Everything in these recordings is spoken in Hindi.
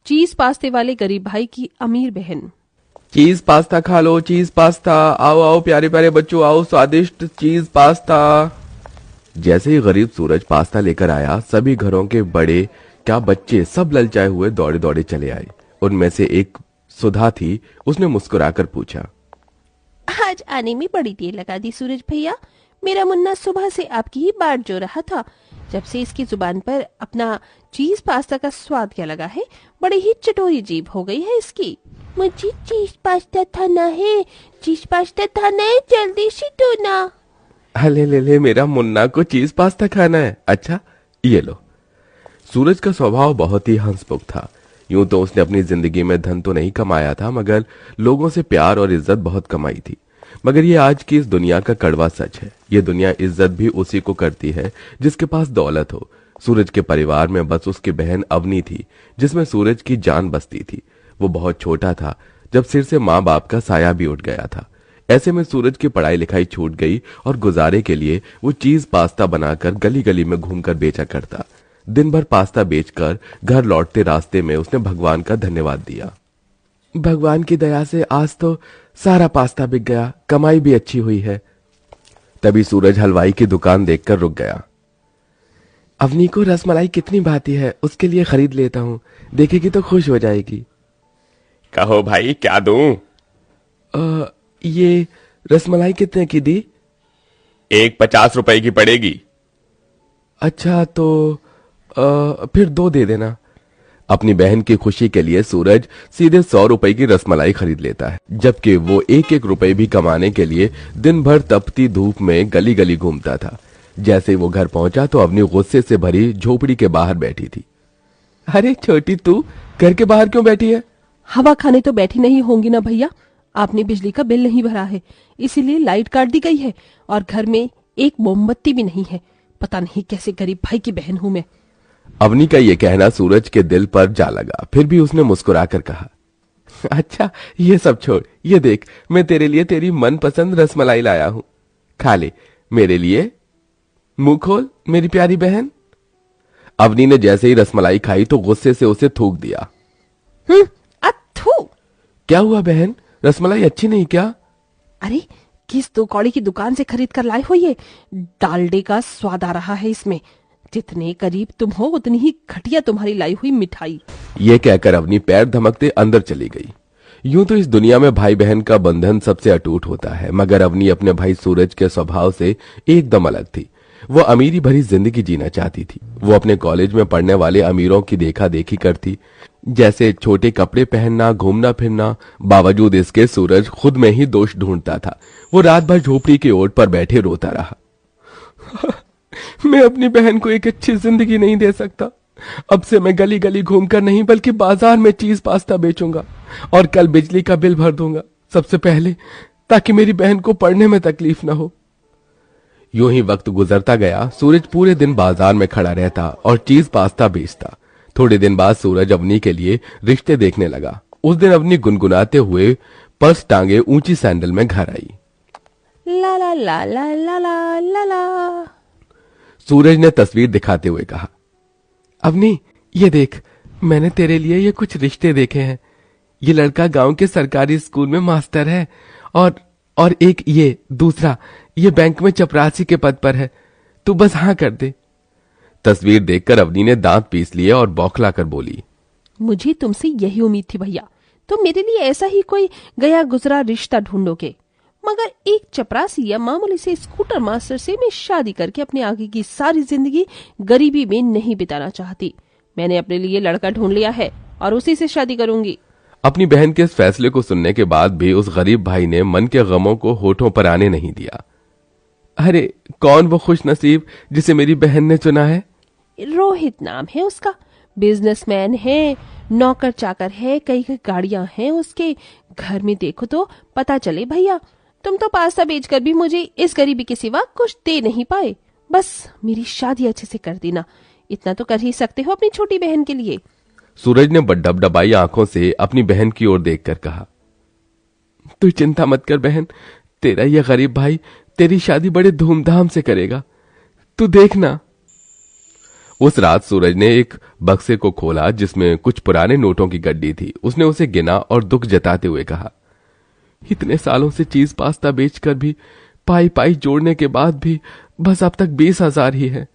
चीज पास्ते वाले गरीब भाई की अमीर बहन। चीज पास्ता खा लो, चीज पास्ता, आओ आओ प्यारे प्यारे बच्चों, आओ स्वादिष्ट चीज पास्ता। जैसे ही गरीब सूरज पास्ता लेकर आया, सभी घरों के बड़े क्या बच्चे सब ललचाए हुए दौड़े दौड़े चले आए। उनमें से एक सुधा थी। उसने मुस्कुराकर पूछा, आज आने में बड़ी देर लगा दी सूरज भैया। मेरा मुन्ना सुबह से आपकी ही बाट जो रहा था। जब से इसकी जुबान पर अपना चीज पास्ता का स्वाद क्या लगा है, बड़ी ही चटोरी जीभ हो गई है इसकी। मुझे चीज पास्ता खाना है, चीज पास्ता खाना है, जल्दी से दो ना। अले ले ले, मेरा मुन्ना को चीज पास्ता खाना है। अच्छा ये लो। सूरज का स्वभाव बहुत ही हंसमुख था। यूं तो उसने अपनी जिंदगी में धन तो नहीं कमाया था, मगर लोगों से प्यार और इज्जत बहुत कमाई थी। मगर ये आज की इस दुनिया का कड़वा सच है। ये दुनिया इज्जत भी उसी को करती है जिसके पास दौलत हो। सूरज के परिवार में बस उसकी बहन अवनी थी, जिसमें सूरज की जान बसती थी। वो बहुत छोटा था जब सिर से माँ बाप का साया भी उठ गया था। ऐसे में सूरज की पढ़ाई लिखाई छूट गई और गुजारे के लिए वो चीज पास्ता बनाकर गली गली में घूमकर बेचा करता। दिन भर पास्ता बेचकर घर लौटते रास्ते में उसने भगवान का धन्यवाद दिया। भगवान की दया से आज तो सारा पास्ता बिक गया, कमाई भी अच्छी हुई है। तभी सूरज हलवाई की दुकान देखकर रुक गया। अवनी को रसमलाई कितनी भाती है, उसके लिए खरीद लेता हूँ, देखेगी तो खुश हो जाएगी। कहो भाई क्या दूं? ये रसमलाई कितने की दी? एक 50 रुपए की पड़ेगी। अच्छा तो फिर 2 दे देना। अपनी बहन की खुशी के लिए सूरज सीधे 100 रुपए की रसमलाई खरीद लेता है, जबकि वो एक एक रुपए भी कमाने के लिए दिन भर तपती धूप में गली गली घूमता था। जैसे वो घर पहुंचा तो अवनी गुस्से से भरी झोपड़ी के बाहर बैठी थी। अरे छोटी, तू घर के बाहर क्यों बैठी है? हवा खाने तो बैठी नहीं होंगी ना भैया। आपने बिजली का बिल नहीं भरा है, इसीलिए लाइट काट दी गई है और घर में एक मोमबत्ती भी नहीं है। पता नहीं कैसे गरीब भाई की बहन हूं मैं। अवनी का ये कहना सूरज के दिल पर जा लगा। फिर भी उसने मुस्कुराकर कहा, अच्छा ये सब छोड़, ये देख मैं तेरे लिए तेरी मनपसंद रसमलाई लाया हूं, खा ले मेरे लिए। मुंह खोल मेरी प्यारी बहन। अवनी ने जैसे ही रसमलाई खाई तो गुस्से से उसे थूक दिया। अथू! क्या हुआ बहन, रसमलाई अच्छी नहीं क्या? अरे किस दो कौड़ी की दुकान से खरीद कर लाए हो ये? डालडे का स्वाद आ रहा है इसमें। जितने करीब तुम हो उतनी ही घटिया तुम्हारी लाई हुई मिठाई। ये कहकर अवनी पैर धमकते अंदर चली गई। यूं तो इस दुनिया में भाई बहन का बंधन सबसे अटूट होता है, मगर अवनी अपने भाई सूरज के स्वभाव से एकदम अलग थी। वो अमीरी भरी जिंदगी जीना चाहती थी। वो अपने कॉलेज में पढ़ने वाले अमीरों की देखा देखी करती, जैसे छोटे कपड़े पहनना, घूमना फिरना। बावजूद इसके सूरज खुद में ही दोष ढूंढता था। वो रात भर झोपड़ी की ओट पर बैठे रोता रहा। मैं अपनी बहन को एक अच्छी जिंदगी नहीं दे सकता। अब से मैं गली गली घूमकर नहीं बल्कि बाजार में चीज पास्ता बेचूंगा और कल बिजली का बिल भर दूंगा सबसे पहले, ताकि मेरी बहन को पढ़ने में तकलीफ न हो। यूं ही वक्त गुजरता गया। सूरज पूरे दिन बाजार में खड़ा रहता और चीज पास्ता बेचता। थोड़े दिन बाद सूरज अवनी के लिए रिश्ते देखने लगा। उस दिन अवनी गुनगुनाते हुए पर्स टांगे ऊंची सैंडल में घर आई। ला ला ला ला ला ला ला ला। सूरज ने तस्वीर दिखाते हुए कहा, अवनी ये देख, मैंने तेरे लिए ये कुछ रिश्ते देखे हैं। ये लड़का गांव के सरकारी स्कूल में मास्टर है और एक ये दूसरा, ये बैंक में चपरासी के पद पर है। तू बस हाँ कर दे। तस्वीर देखकर अवनी ने दांत पीस लिए और बौखलाकर बोली, मुझे तुमसे यही उम्मीद थी भैया, तुम मेरे लिए ऐसा ही कोई गया गुजरा रिश्ता ढूंढोगे। मगर एक चपरासी या मामूली से स्कूटर मास्टर से मैं शादी करके अपने आगे की सारी जिंदगी गरीबी में नहीं बिताना चाहती। मैंने अपने लिए लड़का ढूंढ लिया है और उसी से शादी करूंगी। अपनी बहन के इस फैसले को सुनने के बाद भी उस गरीब भाई ने मन के गमों को होठों पर आने नहीं दिया। अरे कौन वो खुश नसीब जिसे मेरी बहन ने चुना है? रोहित नाम है उसका, बिजनेसमैन है, नौकर चाकर है, कई कई गाड़ियां हैं उसके। घर में देखो तो पता चले भैया। तुम तो पास्ता बेचकर भी मुझे इस गरीबी के सिवा कुछ दे नहीं पाए। बस मेरी शादी अच्छे से कर देना, इतना तो कर ही सकते हो अपनी छोटी बहन के लिए। सूरज ने डबडबाई आंखों से अपनी बहन की ओर देखकर कहा, तू चिंता मत कर बहन, तेरा यह गरीब भाई तेरी शादी बड़े धूमधाम से करेगा, तू देखना। उस रात सूरज ने एक बक्से को खोला जिसमें कुछ पुराने नोटों की गड्डी थी। उसने उसे गिना और दुख जताते हुए कहा, इतने सालों से चीज पास्ता बेचकर भी, पाई पाई जोड़ने के बाद भी बस अब तक 20,000 ही है।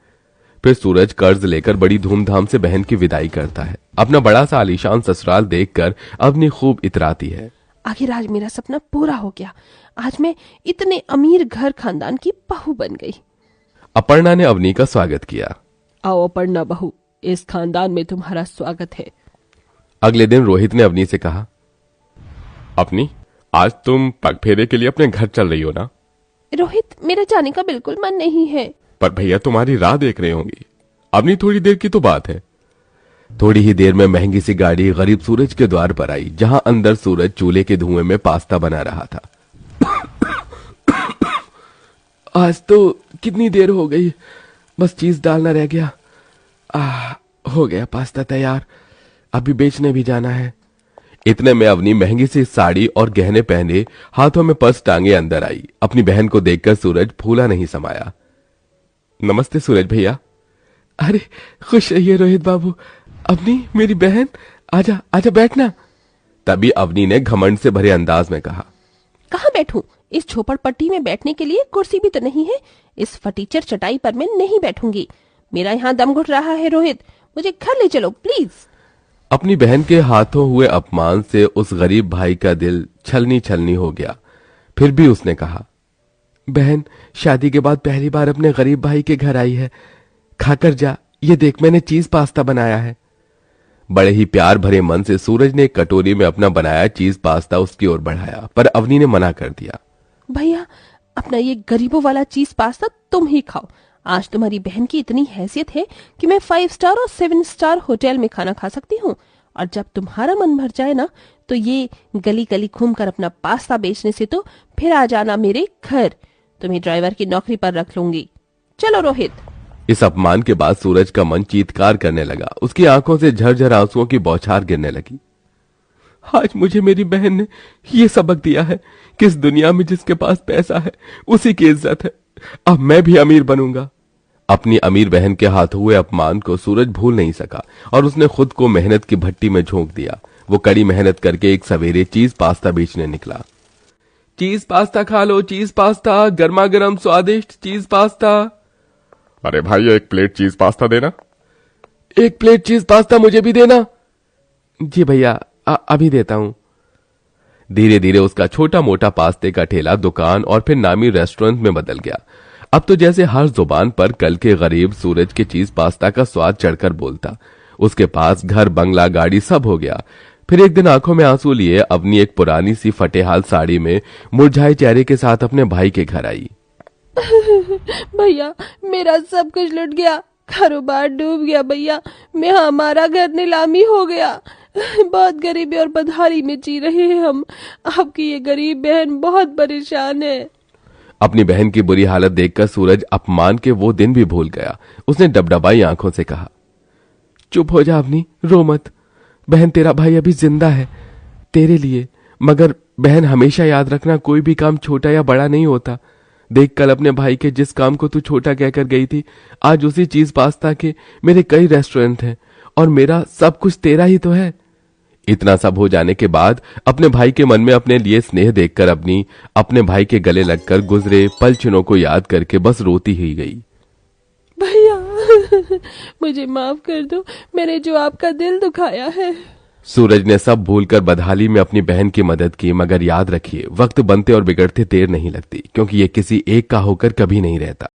फिर सूरज कर्ज लेकर बड़ी धूमधाम से बहन की विदाई करता है। अपना बड़ा सा आलीशान ससुराल देखकर अवनी खूब इतराती है। आखिर आज मेरा सपना पूरा हो गया। आज मैं इतने अमीर घर खानदान की बहू बन गई। अपर्णा ने अवनी का स्वागत किया। आओ अपर्णा बहू, इस खानदान में तुम्हारा स्वागत है। अगले दिन रोहित ने अवनी से कहा, अपनी आज तुम पग फेरे के लिए अपने घर चल रही हो ना? रोहित, मेरा जाने का बिल्कुल मन नहीं है। पर भैया तुम्हारी राह देख रहे होंगी। अपनी थोड़ी देर की तो बात है। थोड़ी ही देर में महंगी सी गाड़ी गरीब सूरज के द्वार पर आई, जहां अंदर सूरज चूल्हे के धुएं में पास्ता बना रहा था। आज तो कितनी देर हो गई, बस चीज डालना रह गया। हो गया पास्ता तैयार, अभी बेचने भी जाना है। इतने में अवनी महंगी सी साड़ी और गहने पहने हाथों में पर्स टांगे अंदर आई। अपनी बहन को देखकर सूरज फूला नहीं समाया। नमस्ते सूरज भैया। अरे खुश रहिए रोहित बाबू। अवनी मेरी बहन, आजा आजा बैठना। तभी अवनी ने घमंड से भरे अंदाज में कहा, कहाँ बैठूं? इस झोपड़पट्टी में बैठने के लिए कुर्सी भी तो नहीं है। इस फटीचर चटाई पर मैं नहीं बैठूंगी। मेरा यहाँ दम घुट रहा है। रोहित, मुझे घर ले चलो प्लीज। अपनी बहन के हाथों हुए अपमान से उस गरीब भाई का दिल छलनी छलनी हो गया। फिर भी उसने कहा, बहन शादी के बाद पहली बार अपने गरीब भाई के घर आई है, खाकर जा, ये देख मैंने चीज पास्ता बनाया है। बड़े ही प्यार भरे मन से सूरज ने एक कटोरी में अपना बनाया चीज पास्ता उसकी ओर बढ़ाया, पर अवनी ने मना कर दिया। भैया, अपना ये गरीबों वाला चीज पास्ता तुम ही खाओ। आज तुम्हारी बहन की इतनी हैसियत है कि मैं 5 स्टार और 7 स्टार होटल में खाना खा सकती हूँ। और जब तुम्हारा मन भर जाए ना, तो ये गली गली घूमकर अपना पास्ता बेचने से तो फिर आ जाना मेरे घर। तुम्हें ड्राइवर की नौकरी पर रख लूंगी। चलो रोहित। इस अपमान के बाद सूरज का मन चीत्कार करने लगा। उसकी आंखों से झरझर आंसुओं की बौछार गिरने लगी। आज मुझे मेरी बहन ने ये सबक दिया है कि इस दुनिया में जिसके पास पैसा है उसी की इज्जत है। अब मैं भी अमीर बनूंगा। अपनी अमीर बहन के हाथ हुए अपमान को सूरज भूल नहीं सका और उसने खुद को मेहनत की भट्टी में झोंक दिया। वो कड़ी मेहनत करके एक सवेरे चीज पास्ता बेचने निकला। चीज पास्ता खा लो, चीज पास्ता, गर्मा गर्म स्वादिष्ट चीज पास्ता। अरे भाई एक प्लेट चीज पास्ता देना। एक प्लेट चीज पास्ता मुझे भी देना। जी भैया, अभी देता हूं। धीरे धीरे उसका छोटा मोटा पास्ते का ठेला दुकान और फिर नामी रेस्टोरेंट में बदल गया। अब तो जैसे हर जुबान पर कल के गरीब सूरज के चीज पास्ता का स्वाद चढ़कर बोलता। उसके पास घर, बंगला, गाड़ी सब हो गया। फिर एक दिन आंखों में आंसू लिए अवनी एक पुरानी सी फटेहाल साड़ी में मुरझाए चेहरे के साथ अपने भाई के घर आई। भैया, मेरा सब कुछ लुट गया, कारोबार डूब गया भैया। मैं हमारा घर नीलामी हो गया। बहुत गरीबी और बदहाली में जी रहे हैं हम। आपकी ये गरीब बहन बहुत परेशान है। अपनी बहन की बुरी हालत देखकर सूरज अपमान के वो दिन भी भूल गया। उसने डबडबाई आंखों से कहा, चुप हो जा अवनी, रो मत। बहन, तेरा भाई अभी जिंदा है तेरे लिए। मगर बहन, हमेशा याद रखना, कोई भी काम छोटा या बड़ा नहीं होता। देख, कल अपने भाई के जिस काम को तू छोटा कहकर गई थी, आज उसी चीज पास्ता के मेरे कई रेस्टोरेंट हैं और मेरा सब कुछ तेरा ही तो है। इतना सब हो जाने के बाद अपने भाई के मन में अपने लिए स्नेह देखकर अपने भाई के गले लगकर गुजरे पल क्षणों को याद करके बस रोती ही गई। भैया, मुझे माफ कर दो, मैंने जो आपका दिल दुखाया है। सूरज ने सब भूलकर बदहाली में अपनी बहन की मदद की। मगर याद रखिए, वक्त बनते और बिगड़ते देर नहीं लगती, क्योंकि ये किसी एक का होकर कभी नहीं रहता।